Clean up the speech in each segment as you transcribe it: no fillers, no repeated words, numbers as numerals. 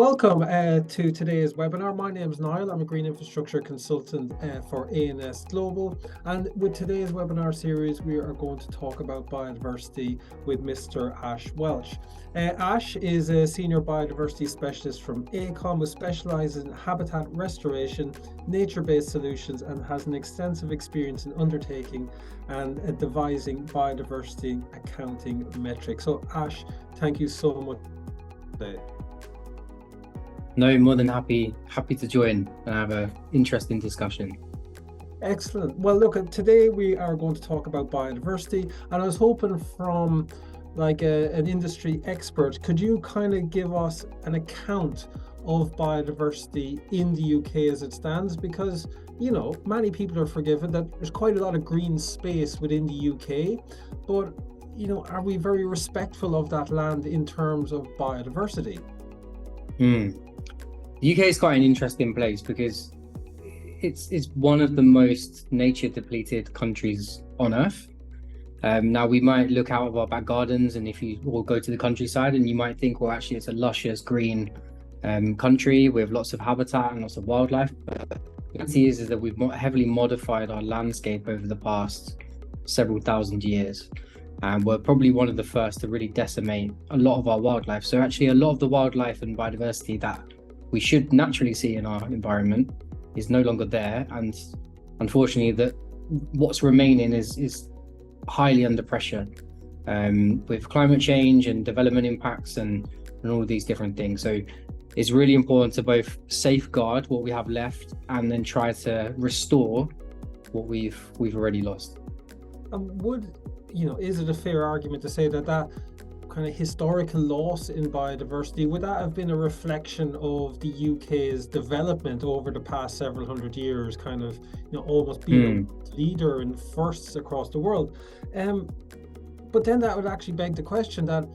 welcome to today's webinar. My name is Niall. I'm a Green Infrastructure Consultant for A&S Global. And with today's webinar series, we are going to talk about biodiversity with Mr. Ash Welch. Ash is a Senior Biodiversity Specialist from AECOM who specializes in habitat restoration, nature-based solutions, and has an extensive experience in undertaking and devising biodiversity accounting metrics. So Ash, thank you so much today. No, more than happy to join and have an interesting discussion. Excellent. Well, look, today we are going to talk about biodiversity, and I was hoping from like an industry expert, could you kind of give us an account of biodiversity in the UK as it stands? Because, you know, many people are forgiven that there's quite a lot of green space within the UK, but, you know, are we very respectful of that land in terms of biodiversity? The UK is quite an interesting place because it's one of the most nature depleted countries on earth. Now we might look out of our back gardens, and if you all go to the countryside, and you might think, well, actually it's a luscious green country with lots of habitat and lots of wildlife. But the reality is that we've heavily modified our landscape over the past several thousand years. And we're probably one of the first to really decimate a lot of our wildlife. So actually a lot of the wildlife and biodiversity that we should naturally see in our environment is no longer there. And unfortunately, what's remaining is highly under pressure with climate change and development impacts and all of these different things. So it's really important to both safeguard what we have left and then try to restore what we've already lost. Is it a fair argument to say that kind of historical loss in biodiversity, would that have been a reflection of the UK's development over the past several hundred years, kind of, you know, almost being a leader and firsts across the world? But then that would actually beg the question that,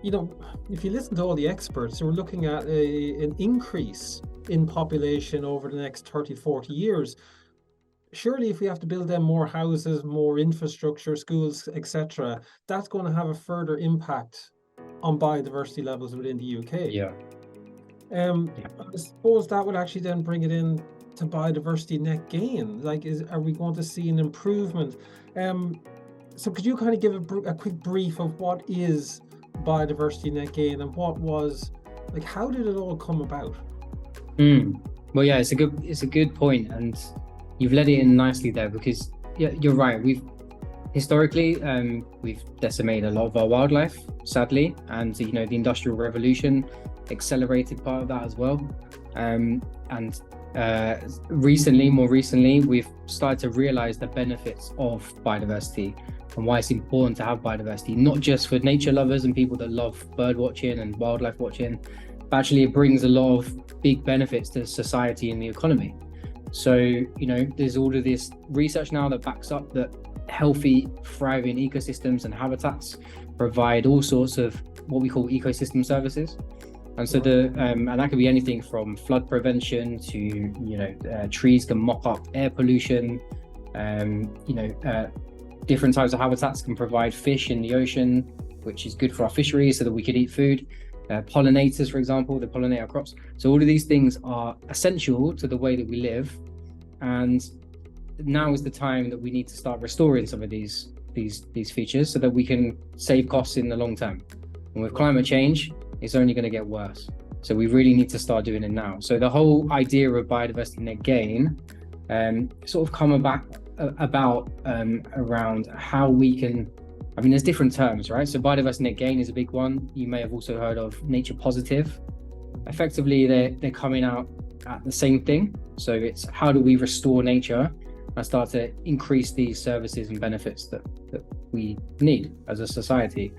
you know, if you listen to all the experts, we're looking at an increase in population over the next 30, 40 years. Surely if we have to build them more houses, more infrastructure, schools, etc., that's going to have a further impact on biodiversity levels within the UK. I suppose that would actually then bring it in to biodiversity net gain. Like, are we going to see an improvement? So could you kind of give a quick brief of what is biodiversity net gain and how did it all come about? Well, yeah, it's a good point, and you've led it in nicely there, because you're right. We've historically we've decimated a lot of our wildlife, sadly, and you know, the Industrial Revolution accelerated part of that as well. More recently, we've started to realize the benefits of biodiversity and why it's important to have biodiversity, not just for nature lovers and people that love bird watching and wildlife watching, but actually it brings a lot of big benefits to society and the economy. So, you know, there's all of this research now that backs up that healthy, thriving ecosystems and habitats provide all sorts of what we call ecosystem services. And so and that could be anything from flood prevention to, you know, trees can mop up air pollution. Different types of habitats can provide fish in the ocean, which is good for our fisheries so that we could eat food. Pollinators, for example, they pollinate our crops. So all of these things are essential to the way that we live, and now is the time that we need to start restoring some of these features so that we can save costs in the long term. And with climate change, it's only going to get worse. So we really need to start doing it now. So the whole idea of biodiversity net gain sort of come about around how we can. I mean, there's different terms, right? So biodiversity net gain is a big one. You may have also heard of nature positive. Effectively, they're coming out at the same thing. So it's how do we restore nature and start to increase these services and benefits that we need as a society.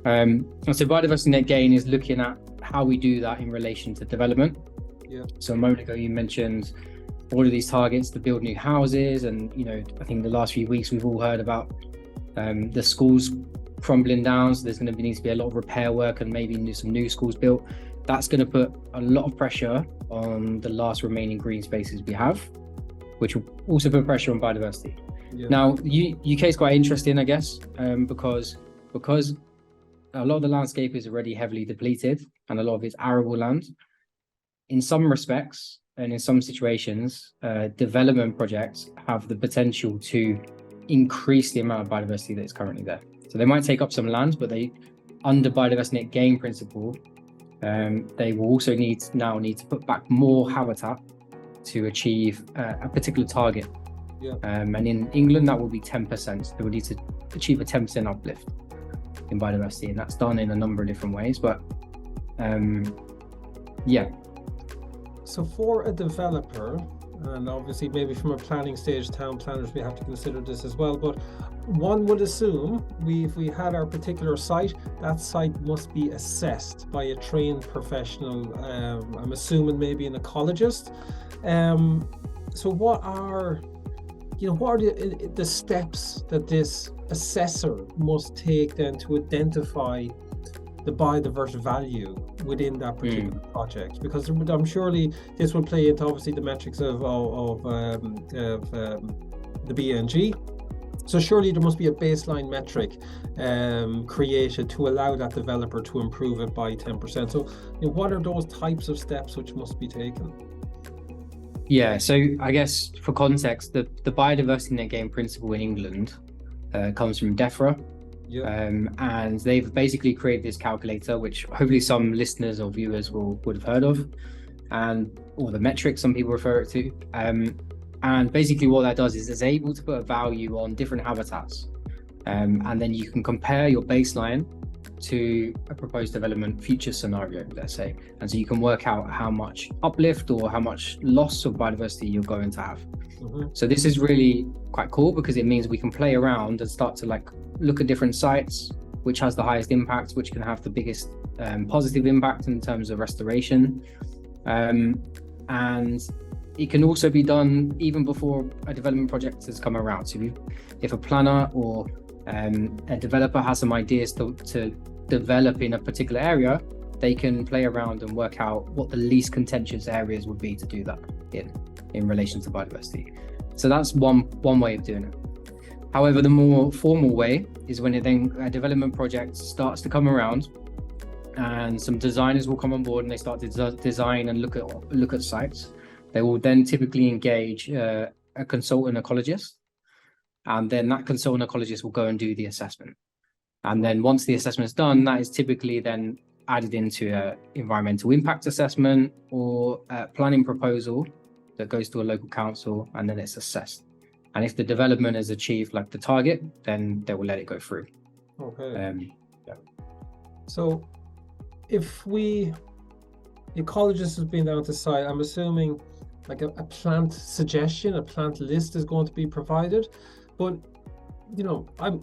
And so biodiversity net gain is looking at how we do that in relation to development. So a moment ago, you mentioned all of these targets to build new houses. And, you know, I think the last few weeks we've all heard about the schools crumbling down, so there's going to need to be a lot of repair work and maybe some new schools built. That's going to put a lot of pressure on the last remaining green spaces we have, which will also put pressure on biodiversity. Now, UK is quite interesting, I guess, because a lot of the landscape is already heavily depleted and a lot of it's arable land. in some respects and in some situations, development projects have the potential to increase the amount of biodiversity that is currently there. So they might take up some land, but under Biodiversity Net Gain principle, they will also now need to put back more habitat to achieve a particular target. Yeah. And in England, that will be 10%. They will need to achieve a 10% uplift in biodiversity, and that's done in a number of different ways. But yeah. So for a developer, and obviously maybe from a planning stage, town planners, we have to consider this as well, but one would assume if we had our particular site, that site must be assessed by a trained professional. I'm assuming maybe an ecologist. So what are the steps that this assessor must take then to identify the biodiverse value within that particular project? Because I'm surely this will play into obviously the metrics of the BNG. So surely there must be a baseline metric created to allow that developer to improve it by 10%. So what are those types of steps which must be taken? Yeah, so I guess for context, the Biodiversity Net Gain principle in England comes from DEFRA. Yeah. And they've basically created this calculator, which hopefully some listeners or viewers would have heard of, or the metric some people refer it to. And basically what that does is it's able to put a value on different habitats. And then you can compare your baseline to a proposed development future scenario, let's say. And so you can work out how much uplift or how much loss of biodiversity you're going to have. So this is really quite cool because it means we can play around and start to look at different sites, which has the highest impact, which can have the biggest positive impact in terms of restoration. And it can also be done even before a development project has come around. So if a planner or a developer has some ideas to develop in a particular area, they can play around and work out what the least contentious areas would be to do that in relation to biodiversity. So that's one way of doing it. However, the more formal way is when a development project starts to come around and some designers will come on board and they start to design and look at sites. They will then typically engage a consultant ecologist, and then that consultant ecologist will go and do the assessment. And then once the assessment is done, that is typically then added into an environmental impact assessment or a planning proposal that goes to a local council, and then it's assessed. And if the development has achieved the target, then they will let it go through. Okay. So if the ecologist has been down to site, I'm assuming a plant suggestion, a plant list is going to be provided. But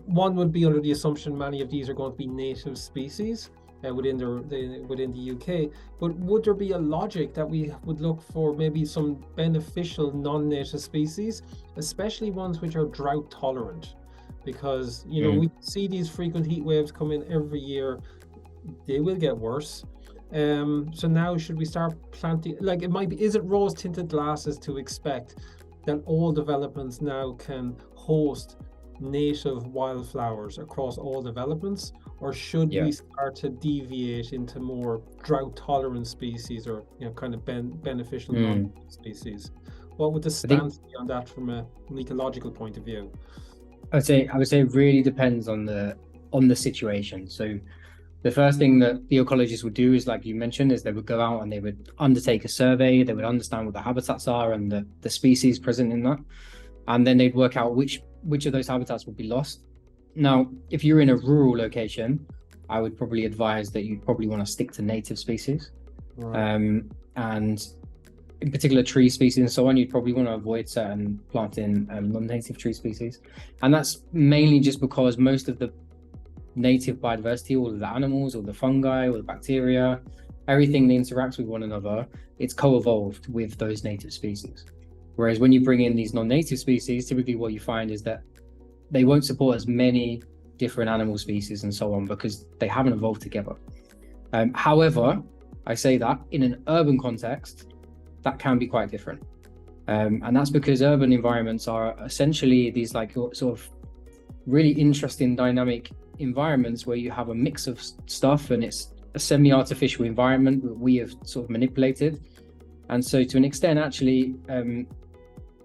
one would be under the assumption many of these are going to be native species within the UK. But would there be a logic that we would look for maybe some beneficial non-native species, especially ones which are drought tolerant? Because we see these frequent heat waves come in every year. They will get worse. So now should we start planting, is it rose tinted glasses to expect that all developments now can host native wildflowers across all developments, or should we start to deviate into more drought tolerant species or kind of beneficial species? What would the stance be on that from an ecological point of view? I would say it really depends on the situation. So the first thing that the ecologists would do is, like you mentioned, is they would go out and they would undertake a survey. They would understand what the habitats are and the species present in that, and then they'd work out which of those habitats would be lost. Now, if you're in a rural location, I would probably advise that you probably want to stick to native species, and in particular tree species and so on. You'd probably want to avoid certain planting non-native tree species, and that's mainly just because most of the native biodiversity, all of the animals or the fungi or the bacteria, everything that interacts with one another, it's co-evolved with those native species. Whereas when you bring in these non-native species, typically what you find is that they won't support as many different animal species and so on because they haven't evolved together. However, I say that in an urban context, that can be quite different. And that's because urban environments are essentially these sort of really interesting dynamic environments where you have a mix of stuff, and it's a semi-artificial environment that we have sort of manipulated, And so to an extent, actually,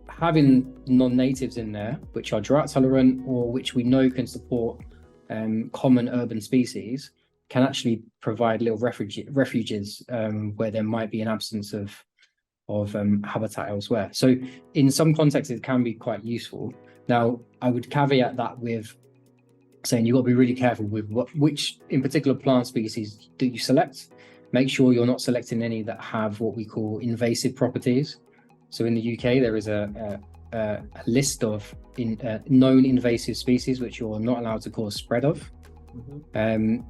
having non-natives in there, which are drought tolerant or which we know can support common urban species, can actually provide little refuges where there might be an absence of habitat elsewhere. So in some contexts, it can be quite useful. Now, I would caveat that with saying you've got to be really careful with which in particular plant species do you select. Make sure you're not selecting any that have what we call invasive properties. So in the UK, there is a list of known invasive species which you're not allowed to cause spread of. Mm-hmm.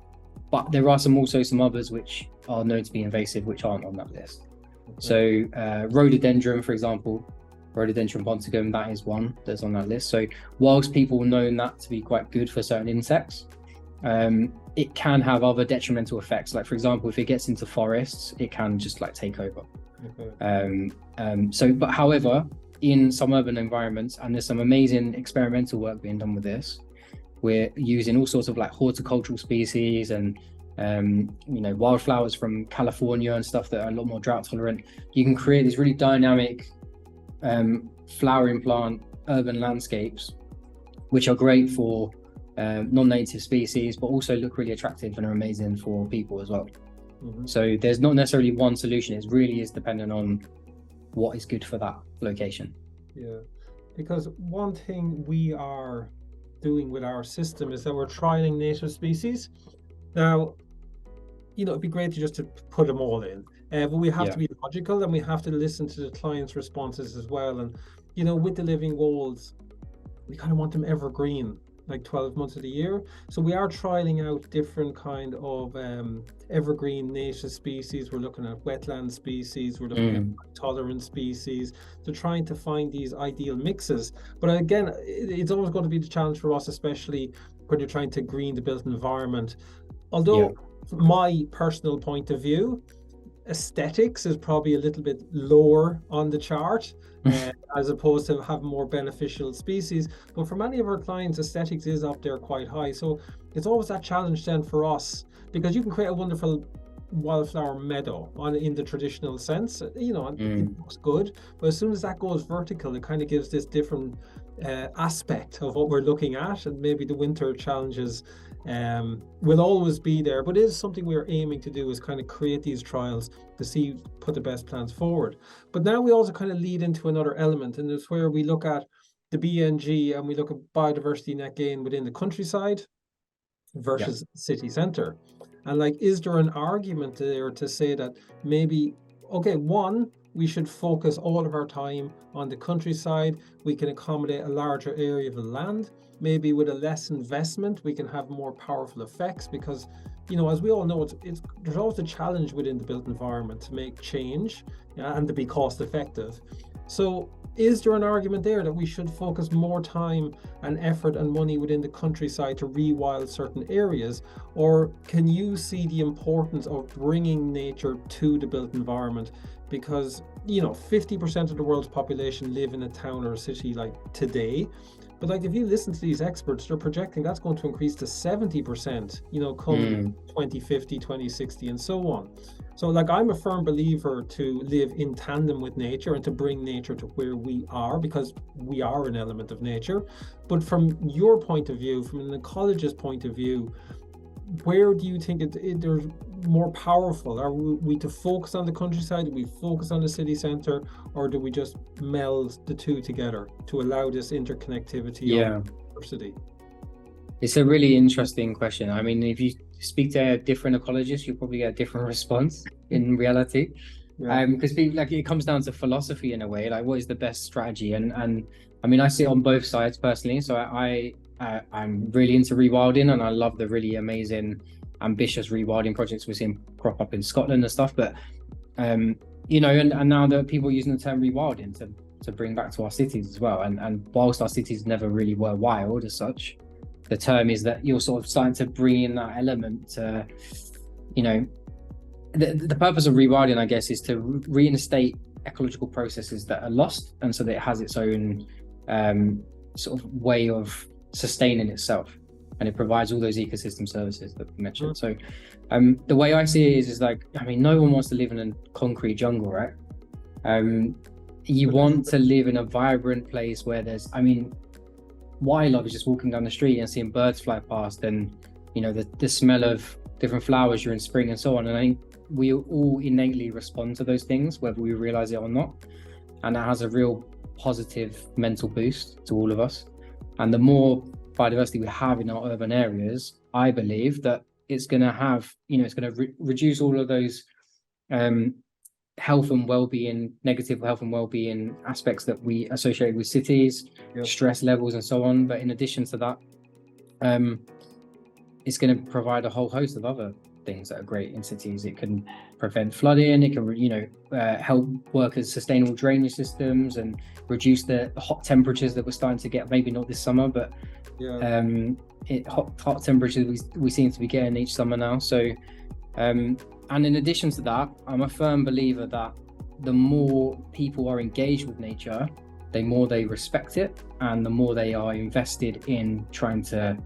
But there are also some others which are known to be invasive, which aren't on that list. Okay. So rhododendron, for example, Rhododendron ponticum, that is one that's on that list. So whilst people know that to be quite good for certain insects, it can have other detrimental effects. Like, for example, if it gets into forests, it can just like take over. Okay. But however, in some urban environments, and there's some amazing experimental work being done with this, we're using all sorts of like horticultural species and wildflowers from California and stuff that are a lot more drought tolerant. You can create these really dynamic flowering plant urban landscapes, which are great for non-native species, but also look really attractive and are amazing for people as well. Mm-hmm. So there's not necessarily one solution. It really is dependent on what is good for that location. Yeah, because one thing we are doing with our system is that we're trialing native species. Now, it'd be great to put them all in, but we have to be logical, and we have to listen to the client's responses as well. And with the living walls, we kind of want them evergreen, like 12 months of the year. So we are trialing out different kind of evergreen native species. We're looking at wetland species, we're looking at tolerant species, to trying to find these ideal mixes. But again, it's always going to be the challenge for us, especially when you're trying to green the built environment. Although from my personal point of view, aesthetics is probably a little bit lower on the chart as opposed to having more beneficial species. But for many of our clients, aesthetics is up there quite high. So it's always that challenge then for us, because you can create a wonderful wildflower meadow in the traditional sense, it looks good, but as soon as that goes vertical, it kind of gives this different aspect of what we're looking at, and maybe the winter challenges will always be there. But it is something we're aiming to do, is kind of create these trials to put the best plans forward. But now we also kind of lead into another element, and it's where we look at the BNG and we look at biodiversity net gain within the countryside versus city centre. And is there an argument there to say that maybe, one, we should focus all of our time on the countryside, we can accommodate a larger area of the land, maybe with a less investment we can have more powerful effects, because as we all know, there's always a challenge within the built environment to make change and to be cost effective. So is there an argument there that we should focus more time and effort and money within the countryside to rewild certain areas? Or can you see the importance of bringing nature to the built environment? Because 50% of the world's population live in a town or a city today, but if you listen to these experts, they're projecting that's going to increase to 70%, come 2050, 2060, and so on. So I'm a firm believer to live in tandem with nature and to bring nature to where we are, because we are an element of nature. But from your point of view, from an ecologist's point of view, where do you think there's more powerful? Are we to focus on the countryside? Do we focus on the city centre? Or do we just meld the two together to allow this interconnectivity of diversity? It's a really interesting question. I mean, if you speak to different ecologists, you'll probably get a different response in reality. Because it comes down to philosophy in a way, what is the best strategy? And I mean, I sit on both sides personally. So I'm really into rewilding, and I love the really amazing, ambitious rewilding projects we're seeing crop up in Scotland and stuff. But and now that people are using the term rewilding to bring back to our cities as well. And whilst our cities never really were wild as such, the term is that you're sort of starting to bring in that element to, the purpose of rewilding, I guess, is to reinstate ecological processes that are lost, and so that it has its own sort of way of sustaining itself, and it provides all those ecosystem services that we mentioned. So the way I see it is no one wants to live in a concrete jungle, right? You want to live in a vibrant place where there's, I mean, what I love is just walking down the street and seeing birds fly past, and you know, the smell of different flowers during spring and so on. And I think we all innately respond to those things, whether we realize it or not, and that has a real positive mental boost to all of us. And the more biodiversity we have in our urban areas, I believe that it's going to have, you know, it's going to reduce all of those health and well-being, negative health and well-being aspects that we associate with cities, stress levels and so on. But in addition to that, it's going to provide a whole host of other things that are great in cities. It can prevent flooding, it can, you know, help work as sustainable drainage systems and reduce the hot temperatures that we're starting to get, maybe not this summer, but hot temperatures we seem to be getting each summer now. So and in addition to that, I'm a firm believer that the more people are engaged with nature, the more they respect it, and the more they are invested in trying to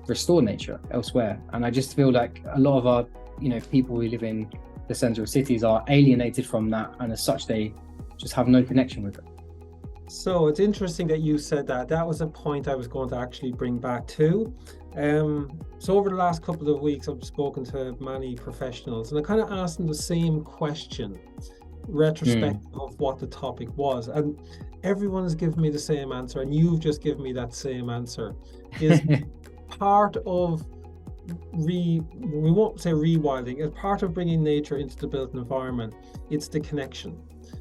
restore nature elsewhere. And I just feel like a lot of our, you know, people who live in the center of cities are alienated from that, and as such they just have no connection with it. So it's interesting that you said that. That was a point I was going to actually bring back too. So over the last couple of weeks, I've spoken to many professionals, and I kind of asked them the same question, retrospective of what the topic was, and everyone has given me the same answer, and you've just given me that same answer. Is part of we won't say rewilding, as part of bringing nature into the built environment, it's the connection.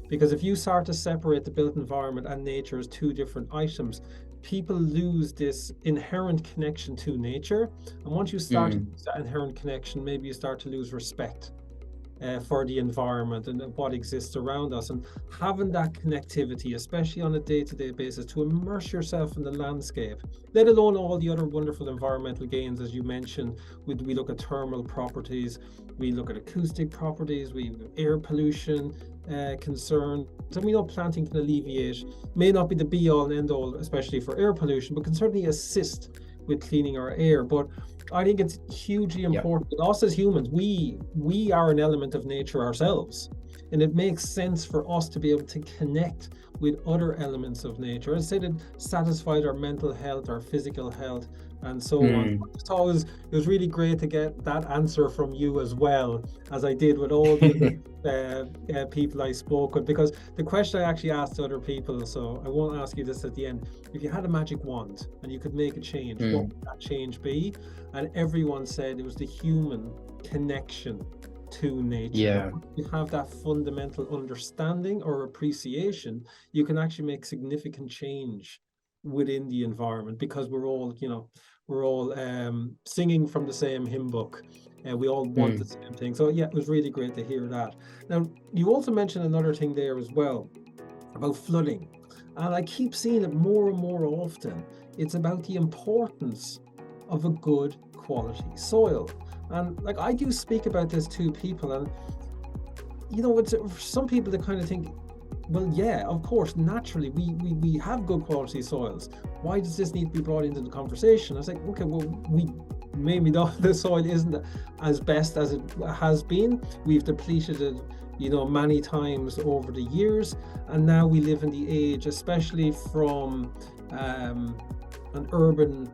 Because if you start to separate the built environment and nature as two different items, people lose this inherent connection to nature. And once you start to lose that inherent connection, maybe you start to lose respect for the environment and what exists around us. And having that connectivity, especially on a day-to-day basis, to immerse yourself in the landscape, let alone all the other wonderful environmental gains, as you mentioned. We look at thermal properties, we look at acoustic properties, we air pollution concern. So we know planting can alleviate, may not be the be-all and end-all, especially for air pollution, but can certainly assist with cleaning our air. But I think it's hugely important. Us as humans, we are an element of nature ourselves, and it makes sense for us to be able to connect with other elements of nature, and say that satisfied our mental health, our physical health, and so on. So it was really great to get that answer from you as well, as I did with all the people I spoke with, because the question I actually asked other people, so I won't ask you this at the end, if you had a magic wand and you could make a change, what would that change be? And everyone said it was the human connection to nature. You have that fundamental understanding or appreciation, you can actually make significant change within the environment, because we're all, you know, we're all singing from the same hymn book, and we all want the same thing. So yeah, it was really great to hear that. Now, you also mentioned another thing there as well about flooding, and I keep seeing it more and more often. It's about the importance of a good quality soil. And like, I do speak about this to people, and you know, it's some people that kind of think, well, yeah, of course, naturally, we have good quality soils. Why does this need to be brought into the conversation? I was like, okay, well, maybe the soil isn't as best as it has been. We've depleted it, you know, many times over the years, and now we live in the age, especially from an urban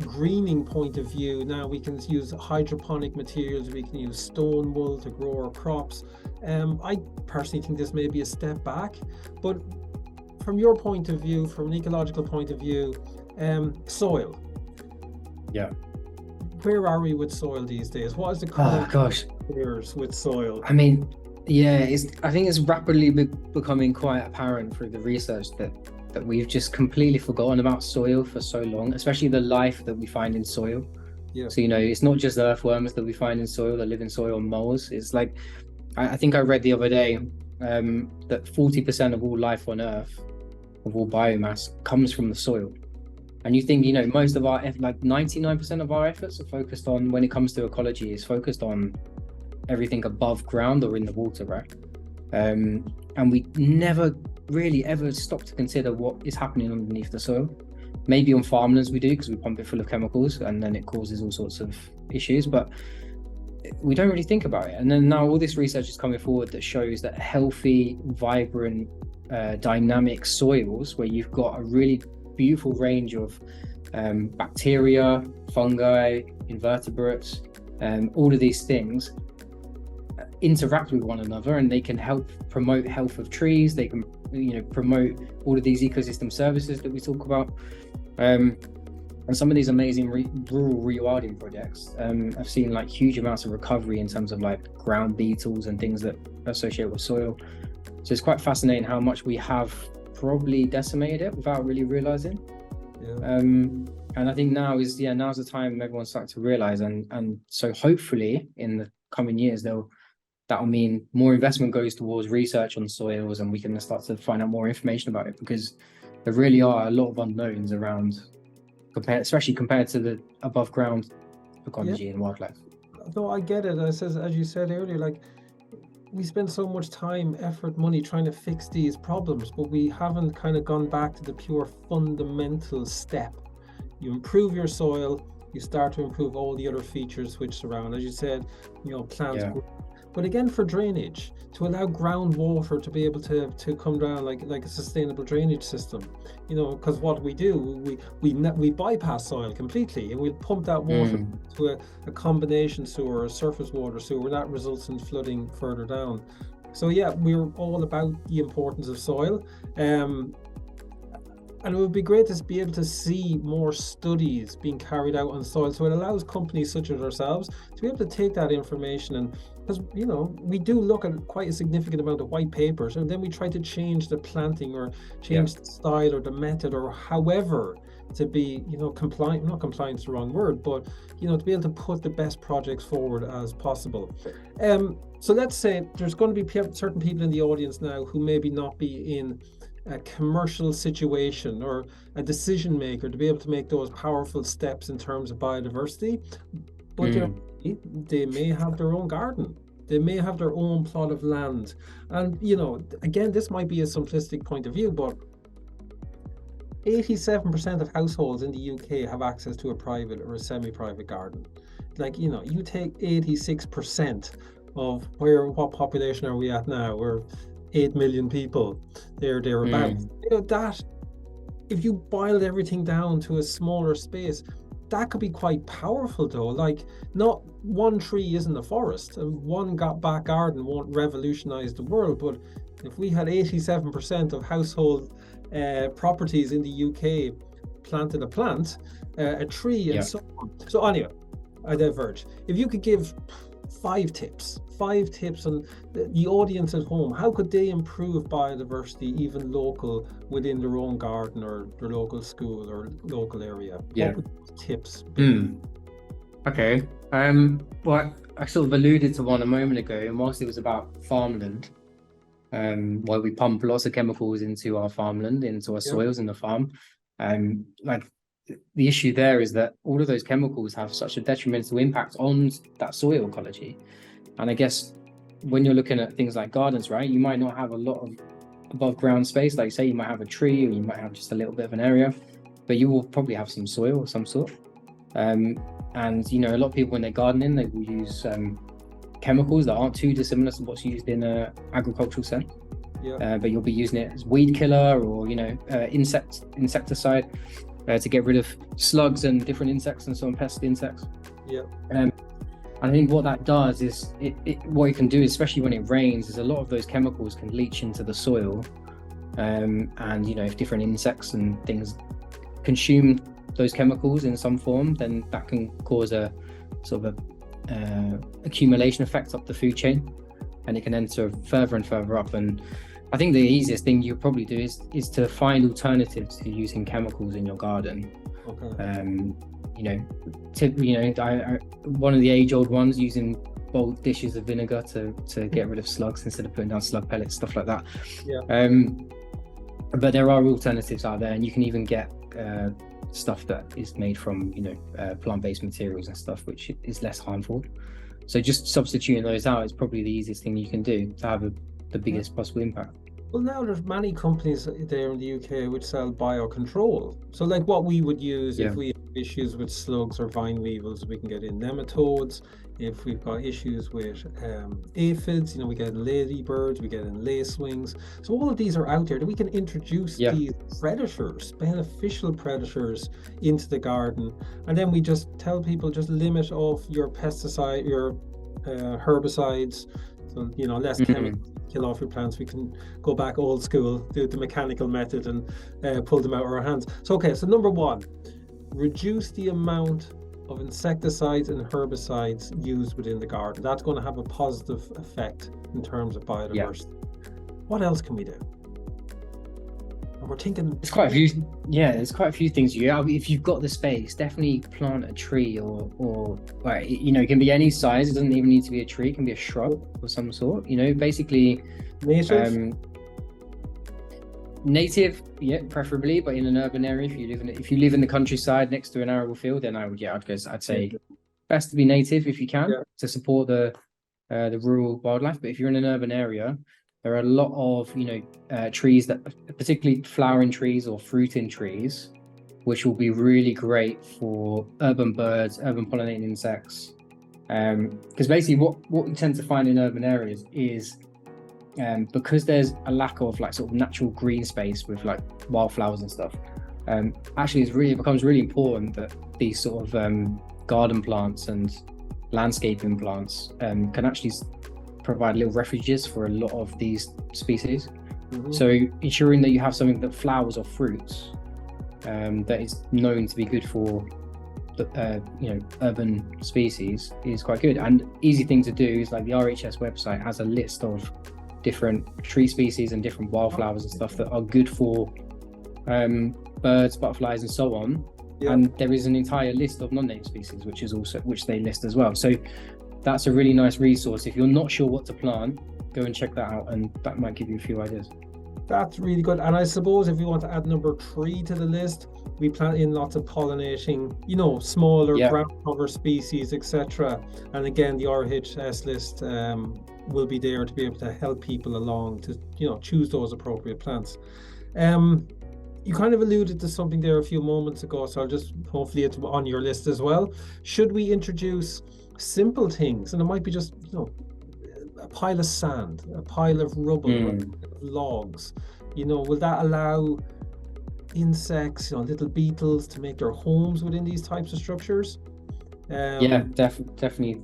greening point of view. Now we can use hydroponic materials, we can use stone wool to grow our crops. I personally think this may be a step back, but from your point of view, from an ecological point of view, soil. Where are we with soil these days? What is the current years with soil? I mean, I think it's rapidly becoming quite apparent through the research that we've just completely forgotten about soil for so long, especially the life that we find in soil. So, you know, it's not just earthworms that we find in soil that live in soil, moles. It's like, I think I read the other day that 40% of all life on Earth, of all biomass, comes from the soil. And you think, you know, most of our, like 99% of our efforts are focused on, when it comes to ecology, is focused on everything above ground or in the water, right? And we never really ever stop to consider what is happening underneath the soil. Maybe on farmlands we do, because we pump it full of chemicals and then it causes all sorts of issues. But we don't really think about it. And then now all this research is coming forward that shows that healthy, vibrant, dynamic soils, where you've got a really beautiful range of bacteria, fungi, invertebrates, all of these things interact with one another, and they can help promote health of trees. They can, promote all of these ecosystem services that we talk about. And some of these amazing rural rewilding projects, I've seen like huge amounts of recovery in terms of like ground beetles and things that associate with soil. So it's quite fascinating how much we have probably decimated it without really realizing. Yeah. And I think now's the time everyone's starting to realize, and so hopefully in the coming years that'll mean more investment goes towards research on soils, and we can start to find out more information about it, because there really are a lot of unknowns around, especially compared to the above ground ecology and wildlife. No, I get it. As you said earlier, like, we spend so much time, effort, money trying to fix these problems, but we haven't kind of gone back to the pure fundamental step. You improve your soil, you start to improve all the other features which surround, as you said, plants. Yeah. But again, for drainage, to allow groundwater to be able to come down like a sustainable drainage system, because what we do, we bypass soil completely, and we'll pump that water to a combination sewer, a surface water sewer, that results in flooding further down. So yeah, we're all about the importance of soil. And it would be great to be able to see more studies being carried out on soil. So it allows companies such as ourselves to be able to take that information, and because we do look at quite a significant amount of white papers, and then we try to change the planting or change the style or the method or however to be compliant. Not compliant is the wrong word, but to be able to put the best projects forward as possible. So let's say there's going to be certain people in the audience now who maybe not be in a commercial situation or a decision maker to be able to make those powerful steps in terms of biodiversity, but they may have their own garden, they may have their own plot of land, and again, this might be a simplistic point of view, but 87% of households in the UK have access to a private or a semi-private garden. Like, you take 86% of what population are we at now? We're 8 million people, thereabouts. That, if you boiled everything down to a smaller space, that could be quite powerful though. Like, not one tree isn't a forest, and one back garden won't revolutionize the world, but if we had 87% of household properties in the UK planted a plant, a tree, and so on. So anyway, I diverge. If you could give 5 tips on the audience at home, how could they improve biodiversity, even local, within their own garden or their local school or local area? What would those tips be? Okay. Well, I sort of alluded to one a moment ago, and whilst it was about farmland, where we pump lots of chemicals into our farmland, into our soils in the farm, like, the issue there is that all of those chemicals have such a detrimental impact on that soil ecology. And I guess when you're looking at things like gardens, right, you might not have a lot of above ground space. Like, say you might have a tree, or you might have just a little bit of an area, but you will probably have some soil of some sort. And a lot of people, when they're gardening, they will use chemicals that aren't too dissimilar to what's used in an agricultural sense. But you'll be using it as weed killer or insecticide to get rid of slugs and different insects and so on, pest insects. I think what that does is what it can do, especially when it rains, is a lot of those chemicals can leach into the soil, and if different insects and things consume those chemicals in some form, then that can cause a sort of accumulation effect up the food chain, and it can enter further and further up. And I think the easiest thing you probably do is to find alternatives to using chemicals in your garden. One of the age-old ones, using bold dishes of vinegar to get rid of slugs instead of putting down slug pellets, stuff like that. But there are alternatives out there, and you can even get stuff that is made from plant-based materials and stuff, which is less harmful. So just substituting those out is probably the easiest thing you can do to have the biggest possible impact. Well, now there's many companies there in the UK which sell biocontrol. So like what we would use Yeah. if we have issues with slugs or vine weevils, we can get in nematodes. If we've got issues with aphids, we get in ladybirds, we get in lacewings. So all of these are out there that we can introduce Yeah. these predators, beneficial predators, into the garden. And then we just tell people just limit off your pesticide, your herbicides. So, less chemicals kill off your plants. We can go back old school, do the mechanical method and pull them out of our hands. So, okay, so number one, reduce the amount of insecticides and herbicides used within the garden. That's going to have a positive effect in terms of biodiversity. What else can we do? And we're thinking There's quite a few. Yeah, there's quite a few things you. If you've got the space, definitely plant a tree, or it can be any size. It doesn't even need to be a tree. It can be a shrub of some sort. Basically native. Native, yeah, preferably, but in an urban area. If you live in the countryside next to an arable field, then I'd say best to be native if you can, to support the rural wildlife. But if you're in an urban area, there are a lot of trees, that particularly flowering trees or fruiting trees, which will be really great for urban birds, urban pollinating insects. Because basically what we tend to find in urban areas is because there's a lack of like sort of natural green space with like wildflowers and stuff, actually it becomes really important that these sort of garden plants and landscaping plants can actually provide little refuges for a lot of these species. So ensuring that you have something that flowers or fruits that is known to be good for urban species is quite good. And easy thing to do is like the RHS website has a list of different tree species and different wildflowers and stuff that are good for birds, butterflies and so on. And there is an entire list of non-native species which they list as well. So that's a really nice resource. If you're not sure what to plant, go and check that out, and that might give you a few ideas. That's really good. And I suppose if you want to add number 3 to the list, we plant in lots of pollinating, smaller ground cover species, etc. And again, the RHS list will be there to be able to help people along to, choose those appropriate plants. You kind of alluded to something there a few moments ago, so hopefully it's on your list as well. Should we introduce simple things? And it might be just, a pile of sand, a pile of rubble, logs. Will that allow insects, little beetles to make their homes within these types of structures? Definitely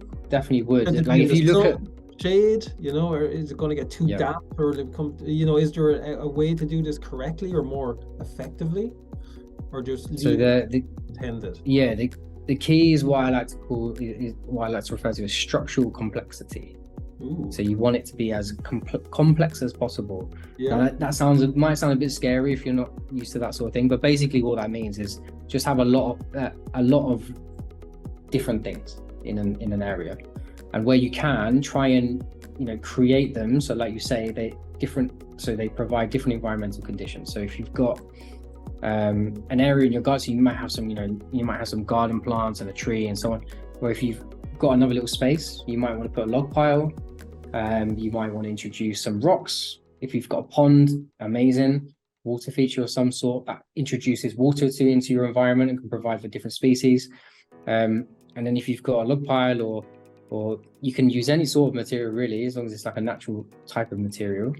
would. Like if you look at shade, or is it going to get too damp, or is there a way to do this correctly or more effectively, or just intended? The key is what I like to refer to as structural complexity. Ooh. So you want it to be as complex as possible. Now, that might sound a bit scary if you're not used to that sort of thing, but basically what that means is just have a lot of different things in an area, and where you can try and create them. So like you say, they provide different environmental conditions. So if you've got an area in your garden, so you might have some garden plants and a tree and so on, where if you've got another little space, you might want to put a log pile. You might want to introduce some rocks. If you've got a pond, amazing. Water feature of some sort that introduces water into your environment and can provide for different species. And then if you've got a log pile, or you can use any sort of material really, as long as it's like a natural type of material,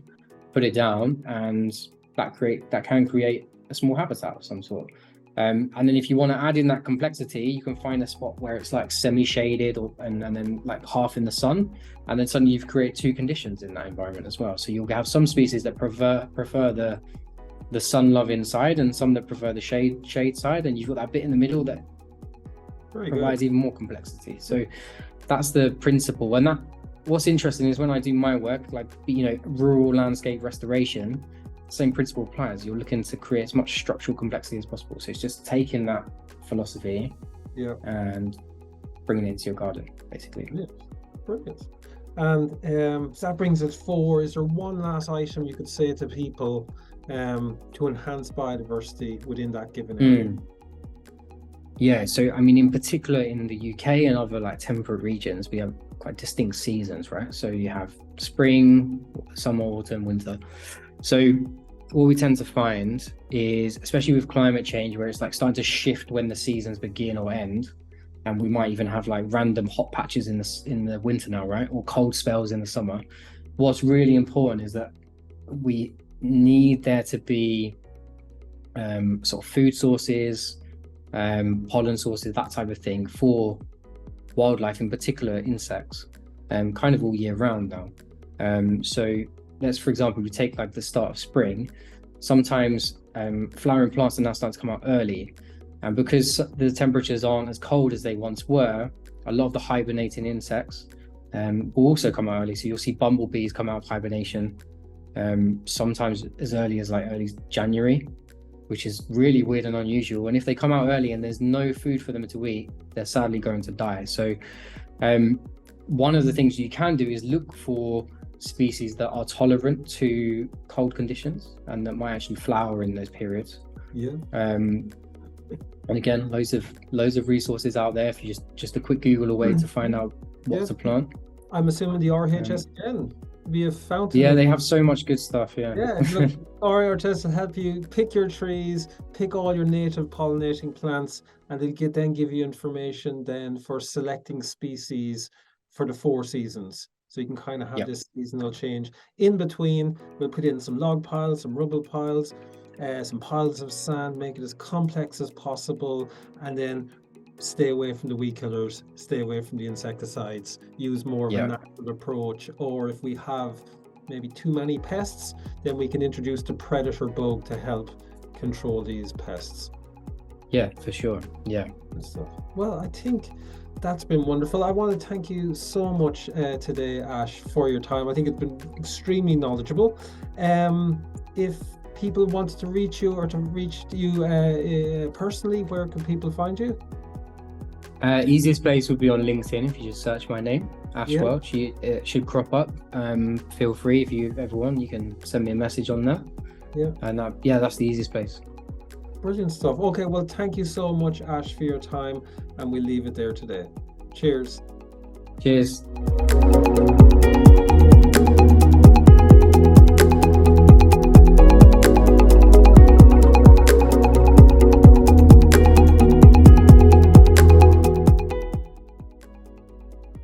put it down, and that can create a small habitat of some sort. And then if you want to add in that complexity, you can find a spot where it's like semi-shaded and then like half in the sun, and then suddenly you've created 2 conditions in that environment as well. So you'll have some species that prefer the sun-loving side, and some that prefer the shade side, and you've got that bit in the middle that provides even more complexity. So that's the principle. And what's interesting is when I do my work, like rural landscape restoration, same principle applies. You're looking to create as much structural complexity as possible. So it's just taking that philosophy and bringing it into your garden, basically. Yeah, brilliant. And so that brings us 4. Is there one last item you could say to people to enhance biodiversity within that given area? Yeah, so I mean, in particular in the UK and other like temperate regions, we have quite distinct seasons, right? So you have spring, summer, autumn, winter. So what we tend to find is, especially with climate change, where it's like starting to shift when the seasons begin or end, and we might even have like random hot patches in the winter now, right? Or cold spells in the summer. What's really important is that we need there to be sort of food sources, pollen sources, that type of thing for wildlife, in particular insects, kind of all year round now. So let's, for example, we take like the start of spring. Sometimes flowering plants are now starting to come out early, and because the temperatures aren't as cold as they once were, a lot of the hibernating insects will also come out early. So you'll see bumblebees come out of hibernation sometimes as early as like early January, which is really weird and unusual. And if they come out early and there's no food for them to eat, they're sadly going to die. So one of the things you can do is look for species that are tolerant to cold conditions and that might actually flower in those periods. Yeah. And again, loads of resources out there if you just a quick Google away to find out what to plant. I'm assuming the RHS again be a fountain. Yeah, they have so much good stuff. Yeah. Look, RHS will help you pick your trees, pick all your native pollinating plants, and they'll then give you information then for selecting species for the 4 seasons. So you can kind of have this seasonal change. In between, we'll put in some log piles, some rubble piles, some piles of sand, make it as complex as possible, and then stay away from the weed killers, stay away from the insecticides, use more of a natural approach. Or if we have maybe too many pests, then we can introduce the predator bug to help control these pests. Yeah, for sure. Yeah. Well, I think that's been wonderful. I want to thank you so much today, Ash, for your time. I think it's been extremely knowledgeable. If people wanted to reach you or to reach you personally, where can people find you? Easiest place would be on LinkedIn. If you just search my name, Ash Welch, it should crop up. Feel free, if you ever want, you can send me a message on that. Yeah. And that's the easiest place. Brilliant stuff. Okay, well, thank you so much, Ash, for your time, and we'll leave it there today. Cheers. Cheers.